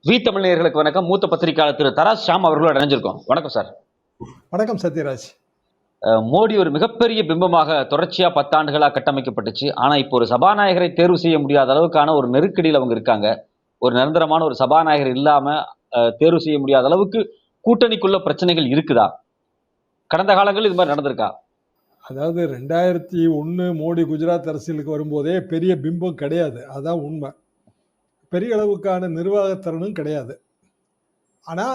தமிழ் நேயர்களுக்கு வணக்கம். மூத்த பத்திரிகையாளர் திரு தராஸ் ஷாம் அவர்களோடு இணைஞ்சிருக்கோம். வணக்கம் சார். வணக்கம் சத்யராஜ். மோடி ஒரு மிகப்பெரிய பிம்பமாக தொடர்ச்சியா 10 ஆண்டுகளா கட்டமைக்கப்பட்டுச்சு. ஆனா இப்போ ஒரு சபாநாயகரை தேர்வு செய்ய முடியாத அளவுக்கான ஒரு நெருக்கடியில் அவங்க இருக்காங்க. ஒரு நிரந்தரமான ஒரு சபாநாயகர் இல்லாம தேர்வு செய்ய முடியாத அளவுக்கு கூட்டணிக்குள்ள பிரச்சனைகள் இருக்குதா? கடந்த காலங்கள் இது மாதிரி நடந்திருக்கா? அதாவது 2001 மோடி குஜராத் அரசியலுக்கு வரும்போதே பெரிய பிம்பம் கிடையாது. அதான் உண்மை. பெரிய அளவுக்கான நிர்வாகத்திறனும் கிடையாது. ஆனா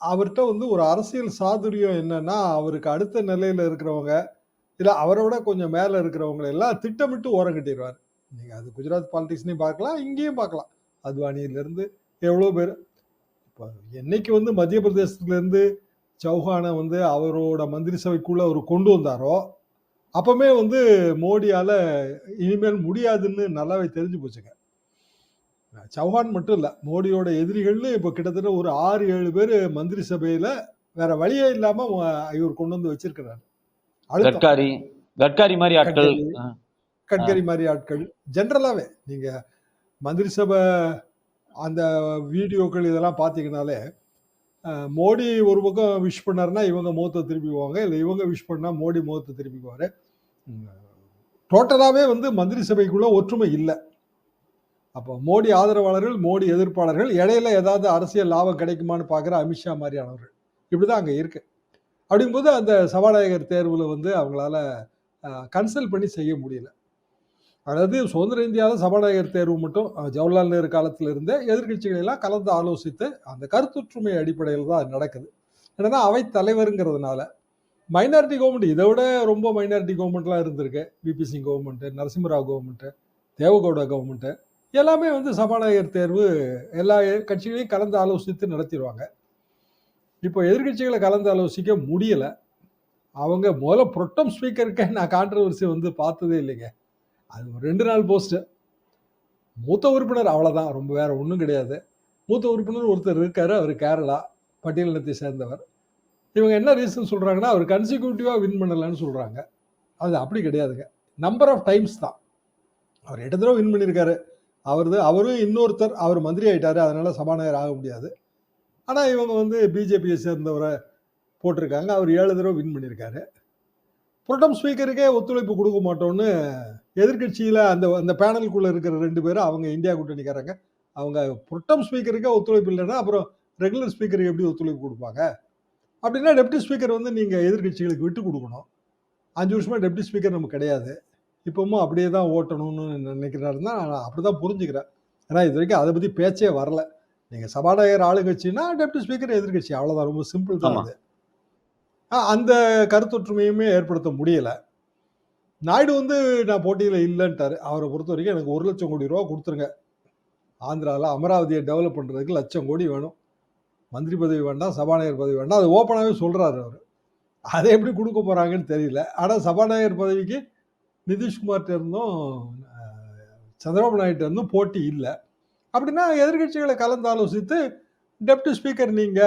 அவர்கிட்ட ஒரு அரசியல் சாதுரியம் என்னன்னா, அவருக்கு அடுத்த நிலையில இருக்கிறவங்க, இல்ல அவரை விட கொஞ்சம் மேல இருக்கிறவங்க எல்லாம் திட்டமிட்டு ஓரம் கட்டிடுவார். நீங்க அது குஜராத் பாலிடிக்ஸ்லயும் பார்க்கலாம், இங்கேயும் பார்க்கலாம். அத்வானியிலிருந்து எவ்வளோ பேர். இப்போ என்னைக்கு மத்திய பிரதேசத்துல இருந்து சௌஹானை அவரோட மந்திரி சபைக்குள்ள அவர் கொண்டு வந்தாரோ, அப்பமே மோடியால இனிமேல் முடியாதுன்னு நல்லாவே தெரிஞ்சு போச்சுங்க. சௌஹான் மட்டும் இல்ல, மோடியோட எதிரிகள்னு இப்போ கிட்டத்தட்ட ஒரு 6-7 பேர் மந்திரி சபையில வேற வழியே இல்லாம இவர் கொண்டு வந்து வச்சிருக்கிறாரு. கட்காரி மாதிரி ஆட்கள், கட்கரி மாதிரி ஆட்கள் ஜென்ரலாவே நீங்க மந்திரி சபை அந்த வீடியோக்கள் இதெல்லாம் பார்த்தீங்கன்னாலே, மோடி ஒரு பக்கம் விஷ் பண்ணாருன்னா இவங்க முகத்தை திருப்பிக்குவாங்க, இல்லை இவங்க விஷ் பண்ணா மோடி முகத்தை திருப்பிக்குவாரு. டோட்டலாவே மந்திரி சபைக்குள்ள ஒற்றுமை இல்லை. அப்போ மோடி ஆதரவாளர்கள், மோடி எதிர்ப்பாளர்கள், இடையில ஏதாவது அரசியல் லாபம் கிடைக்குமான்னு பார்க்குற அமித்ஷா மாதிரியானவர்கள், இப்படிதான் அங்கே இருக்கு. அப்படிங்கும்போது அந்த சபாநாயகர் தேர்வில் அவங்களால கன்சல்ட் பண்ணி செய்ய முடியல. அதாவது சுதந்திர இந்தியாவில் சபாநாயகர் தேர்வு மட்டும் ஜவஹர்லால் நேரு காலத்தில் இருந்தே எதிர்கட்சிகளை எல்லாம் கலந்து ஆலோசித்து அந்த கருத்தொற்றுமை அடிப்படையில் தான் நடக்குது. ஏன்னா அவை தலைவருங்கிறதுனால மைனாரிட்டி கவர்மெண்ட், இதை விட ரொம்ப மைனாரிட்டி கவர்மெண்ட்லாம் இருந்திருக்கு. VP Singh government, Narasimha Rao government, Deve Gowda government, எல்லாமே சபாநாயகர் தேர்வு எல்லா கட்சிகளையும் கலந்து ஆலோசித்து நடத்திடுவாங்க. இப்போ எதிர்கட்சிகளை கலந்து ஆலோசிக்க முடியல. அவங்க முதல்ல புரோட்டம் ஸ்பீக்கருக்கு நான் கான்ட்ரவர்சி பார்த்ததே இல்லைங்க. அது ஒரு 2 நாள் போஸ்ட். மூத்த உறுப்பினர் அவ்வளோதான், ரொம்ப வேற ஒன்றும் கிடையாது. மூத்த உறுப்பினர் ஒருத்தர் இருக்காரு, அவர் கேரளா பட்டியலினத்தை சேர்ந்தவர். இவங்க என்ன ரீசன் சொல்றாங்கன்னா, அவர் கன்சிக்யூட்டிவா வின் பண்ணலன்னு சொல்றாங்க. அது அப்படி கிடையாதுங்க. நம்பர் ஆஃப் டைம்ஸ் தான். அவர் 8 தடவை வின் பண்ணியிருக்காரு. அவரும் இன்னொருத்தர், அவர் மந்திரி ஆயிட்டாரு, அதனால சபாநாயகர் ஆக முடியாது. ஆனா இவங்க பிஜேபியை சேர்ந்தவரை போட்டிருக்காங்க, அவர் 7 தடவை வின் பண்ணியிருக்காரு. புரோட்டம் ஸ்பீக்கருக்கே ஒத்துழைப்பு கொடுக்க மாட்டோம்னு எதிர்கட்சியில அந்த பேனலுக்குள்ள இருக்கிற 2 பேரும், அவங்க இந்தியா கூட்டணிக்காரங்க, அவங்க புரோட்டம் ஸ்பீக்கருக்கே ஒத்துழைப்பு இல்லைன்னா அப்புறம் ரெகுலர் ஸ்பீக்கருக்கு எப்படி ஒத்துழைப்பு கொடுப்பாங்க? அப்படின்னா டெப்டி ஸ்பீக்கர் நீங்க எதிர்கட்சிகளுக்கு விட்டு கொடுக்கணும். 5 வருஷமா டெப்டி ஸ்பீக்கர் நமக்கு கிடையாது, இப்பவும் அப்படியே தான் ஓட்டணும்னு நினைக்கிறாருன்னா நான் அப்படிதான் புரிஞ்சுக்கிறேன். ஏன்னா இது வரைக்கும் அதை பத்தி பேச்சே வரல. நீங்க சபாநாயகர் ஆளுங்கட்சின்னா டெப்டி ஸ்பீக்கர் எதிர்கட்சி, அவ்வளவுதான். ரொம்ப சிம்பிள் தான் அது. அந்த கருத்தொற்றுமையுமே ஏற்படுத்த முடியல. நாயுடு நான் போட்டியில இல்லைன்ட்டாரு. அவரை பொறுத்த வரைக்கும் எனக்கு 1 லட்சம் கோடி ரூபா கொடுத்துருங்க, ஆந்திராவில் அமராவதியை டெவலப் பண்றதுக்கு 1 லட்சம் கோடி வேணும், மந்திரி பதவி வேண்டாம், சபாநாயகர் பதவி வேண்டாம். அது ஓப்பனாகவே சொல்றாரு அவர். அதை எப்படி கொடுக்க போறாங்கன்னு தெரியல. ஆனால் சபாநாயகர் பதவிக்கு நிதிஷ்குமார்கிட்ட இருந்தும் சந்திரபாபு நாயுடு இருந்தும் போட்டி இல்லை. அப்படின்னா எதிர்கட்சிகளை கலந்து ஆலோசித்து டெப்டி ஸ்பீக்கர் நீங்க,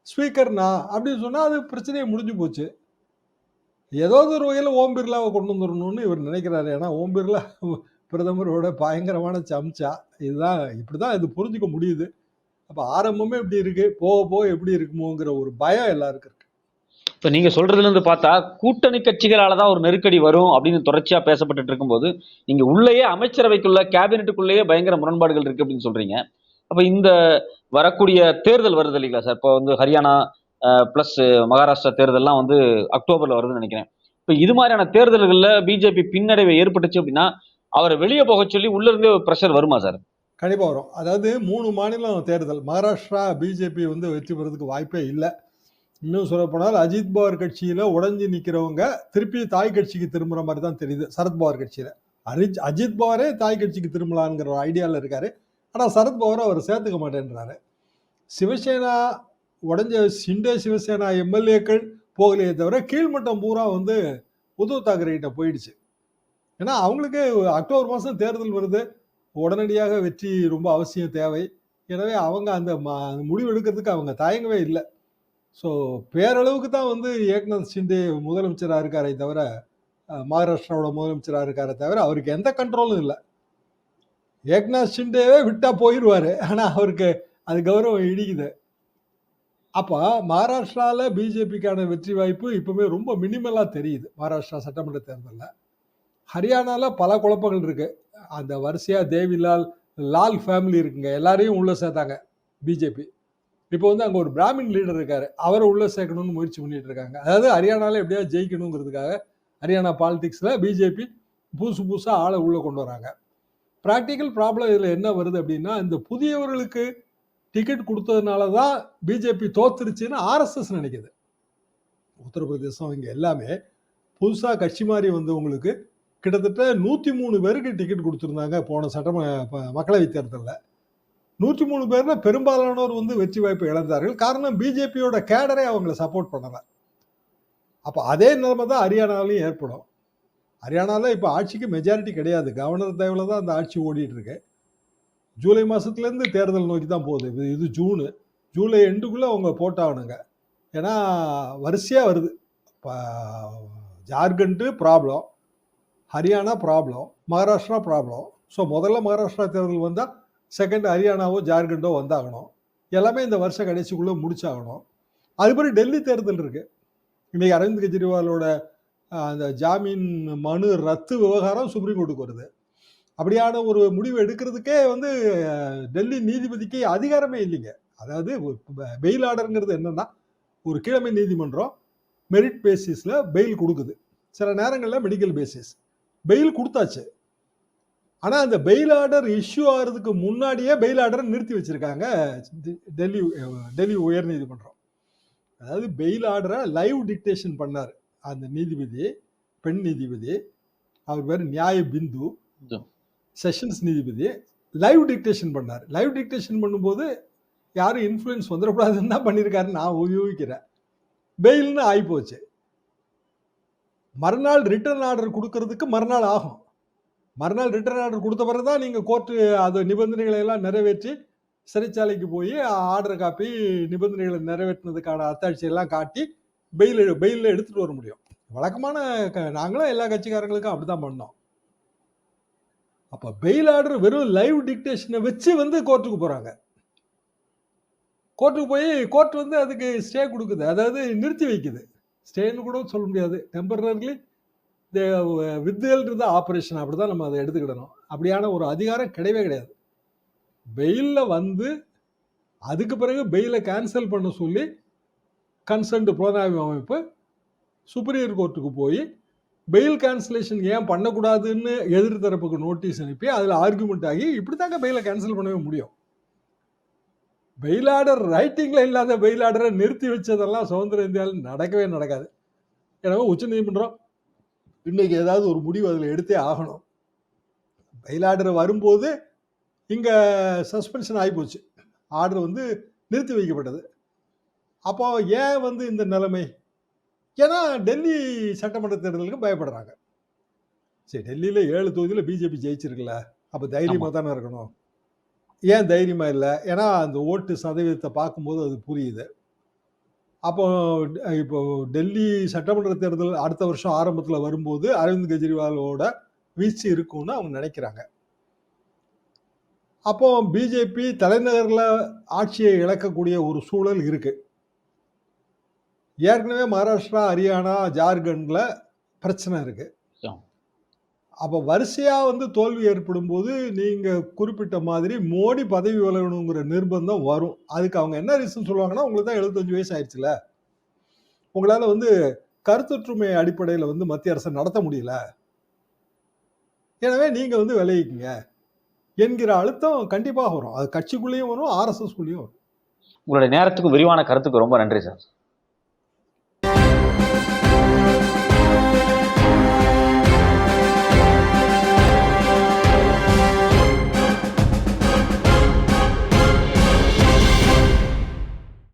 ஸ்பீக்கர் நான் அப்படின்னு சொன்னா அது பிரச்சனையே முடிஞ்சு போச்சு. ஏதாவது ஒரு வகையில் ஓம் பிர்லாவை கொண்டு வந்துடணும்னு இவர் நினைக்கிறாரு. ஏன்னா ஓம் பிர்லா பிரதமரோட பயங்கரமான சம்சா. இதுதான், இப்படிதான் இது புரிஞ்சுக்க முடியுது. அப்ப ஆரம்பமே இப்படி இருக்கு, போக போக எப்படி இருக்குமோங்கிற ஒரு பயம் எல்லாருக்கும் இருக்கு. இப்ப நீங்க சொல்றதுல இருந்து பார்த்தா கூட்டணி கட்சிகளாலதான் ஒரு நெருக்கடி வரும் அப்படின்னு தொடர்ச்சியா பேசப்பட்டு இருக்கும்போது, நீங்க உள்ளேயே அமைச்சரவைக்குள்ள கேபினெட்டுக்குள்ளேயே பயங்கர முரண்பாடுகள் இருக்கு அப்படின்னு சொல்றீங்க. அப்ப இந்த வரக்கூடிய தேர்தல் வருது இல்லைங்களா சார்? இப்போ ஹரியானா பிளஸ் மகாராஷ்டிரா தேர்தல்லாம் அக்டோபர்ல வருதுன்னு நினைக்கிறேன். இப்ப இது மாதிரியான தேர்தல்கள்ல பிஜேபி பின்னடைவை ஏற்பட்டுச்சு அப்படின்னா அவரை வெளியே போக சொல்லி உள்ள இருந்தே பிரஷர் வருமா சார்? கண்டிப்பா வரும். அதாவது 3 மாநிலம் தேர்தல். மகாராஷ்டிரா பிஜேபி வெற்றி பெறதுக்கு வாய்ப்பே இல்லை. இன்னும் சொல்ல போனால் அஜித் பவார் கட்சியில உடஞ்சி நிக்கிறவங்க திருப்பி தாய் கட்சிக்கு திரும்புற மாதிரி தான் தெரியுது. சரத்பவார் கட்சியில அஜித் பவாரே தாய் கட்சிக்கு திரும்பலான்ங்கிற ஒரு ஐடியாவில் இருக்காரு. ஆனா சரத்பவார் அவர் சேர்த்துக்க மாட்டேன்றாரு. சிவசேனா உடஞ்ச சிண்டே சிவசேனா எம்எல்ஏக்கள் போகலையே தவிர கீழ்மட்டம் பூரா உத்தவ் தாக்கரே கிட்ட போயிடுச்சு. ஏன்னா அவங்களுக்கு அக்டோபர் மாதம் தேர்தல் வருது, உடனடியாக வெற்றி ரொம்ப அவசியம் தேவை. எனவே அவங்க அந்த முடிவு எடுக்கிறதுக்கு அவங்க தயங்கவே இல்லை. ஸோ பேரளவுக்கு தான் ஏக்நாத் ஷிண்டே முதலமைச்சராக இருக்காரே தவிர, மகாராஷ்டிராவோட முதலமைச்சராக இருக்காரே தவிர அவருக்கு எந்த கண்ட்ரோலும் இல்லை. ஏக்நாத் ஷிண்டேவே விட்டா போயிடுவாரு. ஆனால் அவருக்கு அது கௌரவம் இடிக்குது. அப்ப மகாராஷ்டிரால பிஜேபிக்கான வெற்றி வாய்ப்பு இப்பவுமே ரொம்ப மினிமலா தெரியுது. மகாராஷ்டிரா சட்டமன்ற தேர்தல்ல. ஹரியானால பல குழப்பங்கள் இருக்கு. அந்த வரிசையா தேவிலால், லால் ஃபேமிலி இருக்குங்க. எல்லாரையும் உள்ள சேர்த்தாங்க பிஜேபி. இப்போ வந்து அங்க ஒரு பிராமின் லீடர் இருக்காரு. அவர உள்ள சேர்க்கணும்னு முயற்சி பண்ணிட்டு இருக்காங்க. அதாவது ஹரியானால எப்படியாவது ஜெயிக்கணுங்கிறதுக்காக ஹரியானா பாலிடிக்ஸ்ல பிஜேபி புதுசா ஆள உள்ள கொண்டு வராங்க. பிராக்டிகல் ப்ராப்ளம் இதுல என்ன வருது அப்படின்னா, இந்த புதியவர்களுக்கு டிக்கெட் கொடுத்ததுனால தான் பிஜேபி தோத்துருச்சுன்னு ஆர்எஸ்எஸ் நினைக்குது. உத்தரப்பிரதேசம் இங்க எல்லாமே புதுசா கட்சி மாறி வந்தவங்களுக்கு கிட்டத்தட்ட 103 பேருக்கு டிக்கெட் கொடுத்திருந்தாங்க போன மக்களவை தேர்தல்ல. 103 பேர்ல பெரும்பாலானோர் வந்து வெற்றி வாய்ப்பை இழந்தார்கள். காரணம் பிஜேபியோட கேடரே அவங்களை சப்போர்ட் பண்ணல. அப்ப அதே நிலைமை தான் ஹரியானாலையும் ஏற்படும். ஹரியானால இப்ப ஆட்சிக்கு மெஜாரிட்டி கிடையாது. கவர்னர் தயவுல தான் அந்த ஆட்சி ஓடிட்டு இருக்கு. ஜூலை மாசத்துல இருந்து தேர்தல் நோக்கி தான் போகுது. இது ஜூனு. ஜூலை எண்டுக்குள்ள அவங்க போட்டாகணுங்க. ஏன்னா வரிசையா வருது. Jharkhand problem, Haryana problem, Maharashtra problem. So முதல்ல மகாராஷ்டிரா தேர்தல் வந்தால் செகண்ட் ஹரியானாவோ ஜார்க்கண்டோ வந்தாகணும். எல்லாமே இந்த வருஷ கடைசிக்குள்ளே முடிச்சாகணும். அதுபடி டெல்லி தேர்தல் இருக்கு. இன்னைக்கு அரவிந்த் கெஜ்ரிவாலோட அந்த ஜாமீன் மனு ரத்து விவகாரம் சுப்ரீம் கோர்ட்டுக்கு வருது. அப்படியான ஒரு முடிவு எடுக்கிறதுக்கே வந்து டெல்லி நீதிபதிக்கு அதிகாரமே இல்லைங்க. அதாவது பெயில் ஆர்டருங்கிறது என்னன்னா, ஒரு கீழமை நீதிமன்றம் மெரிட் பேசிஸ்ல பெயில் கொடுக்குது. சில நேரங்களில் மெடிக்கல் பேசிஸ் பெயில் கொடுத்தாச்சு. ஆனா அந்த பெயில் ஆர்டர் இஷ்யூ ஆகிறதுக்கு முன்னாடியே பெயில் ஆர்டரை நிறுத்தி வச்சிருக்காங்க டெல்லி உயர் நீதிமன்றம். அதாவது பெயில் ஆர்டரை லைவ் டிக்டேஷன் பண்ணார் அந்த நீதிபதி, பெண் நீதிபதி. அவர் பேர் நியாய பிந்து, செஷன்ஸ் நீதிபதி. லைவ் டிக்டேஷன் பண்ணார். லைவ் டிக்டேஷன் பண்ணும்போது யாரும் இன்ஃப்ளூயன்ஸ் வந்துடக்கூடாதுன்னு தான் பண்ணியிருக்காருன்னு நான் யூகிக்கிறேன். பெயில்னு ஆகிப்போச்சு. மறுநாள் ரிட்டர்ன் ஆர்டர் கொடுக்கறதுக்கு மறுநாள் ஆகும். மறுநாள் ரிட்டர்ன் ஆர்டர் கொடுத்த பிறகு தான் நீங்கள் கோர்ட்டு அது நிபந்தனைகளை எல்லாம் நிறைவேற்றி சிறைச்சாலைக்கு போய் ஆர்டர் காப்பி நிபந்தனைகளை நிறைவேற்றினதுக்கான அத்தாட்சியெல்லாம் காட்டி பெயிலில் எடுத்துகிட்டு வர முடியும். வழக்கமான நாங்களும் எல்லா கட்சிக்காரங்களுக்கும் அப்படி தான் பண்ணோம். அப்போ பெயில் ஆர்டர் வெறும் லைவ் டிக்டேஷனை வச்சு வந்து கோர்ட்டுக்கு போகிறாங்க. கோர்ட்டுக்கு போய் கோர்ட் வந்து அதுக்கு ஸ்டே கொடுக்குது, அதாவது நிறுத்தி வைக்குது. ஸ்டேன்னு கூட சொல்ல முடியாது, டெம்பரரிலி வித்ஹெல்ட் ஆப்ரேஷன், அப்படிதான் நம்ம அதை எடுத்துக்கிடணும். அப்படியான ஒரு அதிகாரம் கிடையவே கிடையாது. பெயிலில் வந்து அதுக்கு பிறகு பெயிலை கேன்சல் பண்ண சொல்லி கன்சர்ன்டு புலனாய்வு அமைப்பு சுப்ரீம் கோர்ட்டுக்கு போய் பெயில் கேன்சலேஷன் ஏன் பண்ணக்கூடாதுன்னு எதிர்த்தரப்புக்கு நோட்டீஸ் அனுப்பி அதில் ஆர்குமெண்ட் ஆகி இப்படி தாங்க பெயிலை கேன்சல் பண்ணவே முடியும். பெயில் ஆர்டர் ரைட்டிங்கில் இல்லாத பெயில் ஆர்டரை நிறுத்தி வச்சதெல்லாம் சுதந்திர இந்தியாவில் நடக்கவே நடக்காது. எனவே உச்சநீதிமன்றம் இன்னைக்கு ஏதாவது ஒரு முடிவு அதில் எடுத்தே ஆகணும். பெயில் ஆர்டர் வரும்போது இங்கே சஸ்பென்ஷன் ஆகிப்போச்சு, ஆர்டர் வந்து நிறுத்தி வைக்கப்பட்டது. அப்போ ஏன் வந்து இந்த நிலைமை? ஏன்னா டெல்லி சட்டமன்ற தேர்தலுக்கு பயப்படுறாங்க. சரி, டெல்லியில் 7 தொகுதியில் பிஜேபி ஜெயிச்சிருக்குல்ல, அப்போ தைரியமாக தானே இருக்கணும். ஏன் தைரியமாக இல்லை? ஏன்னா அந்த ஓட்டு சதவீதத்தை பார்க்கும்போது அது புரியுது. அப்போ இப்போ டெல்லி சட்டமன்ற தேர்தல் அடுத்த வருஷம் ஆரம்பத்தில் வரும்போது அரவிந்த் கெஜ்ரிவாலோட வீழ்ச்சி இருக்கும்னு அவங்க நினைக்கிறாங்க. அப்போ பிஜேபி தலைநகரில் ஆட்சியை இழக்கக்கூடிய ஒரு சூழல் இருக்கு. ஏற்கனவே மகாராஷ்டிரா, ஹரியானா, ஜார்க்கண்ட்ல பிரச்சனை இருக்கு. அப்போ வரிசையா வந்து தோல்வி ஏற்படும் போது நீங்க குறிப்பிட்ட மாதிரி மோடி பதவி விலகணுங்கிற நிர்பந்தம் வரும். அதுக்கு அவங்க என்ன ரீசன் சொல்லுவாங்கன்னா, உங்களுக்கு தான் 75 வயசு ஆயிடுச்சுல, உங்களால வந்து கருத்தொற்றுமை அடிப்படையில் வந்து மத்திய அரசை நடத்த முடியல, எனவே நீங்க வந்து விலகிக்குங்க என்கிற அழுத்தம் கண்டிப்பாக வரும். அது கட்சிக்குள்ளேயும் வரும், ஆர்எஸ்எஸ் குள்ளேயும் வரும். உங்களுடைய நேரத்துக்கும் விரிவான கருத்துக்கு ரொம்ப நன்றி சார்.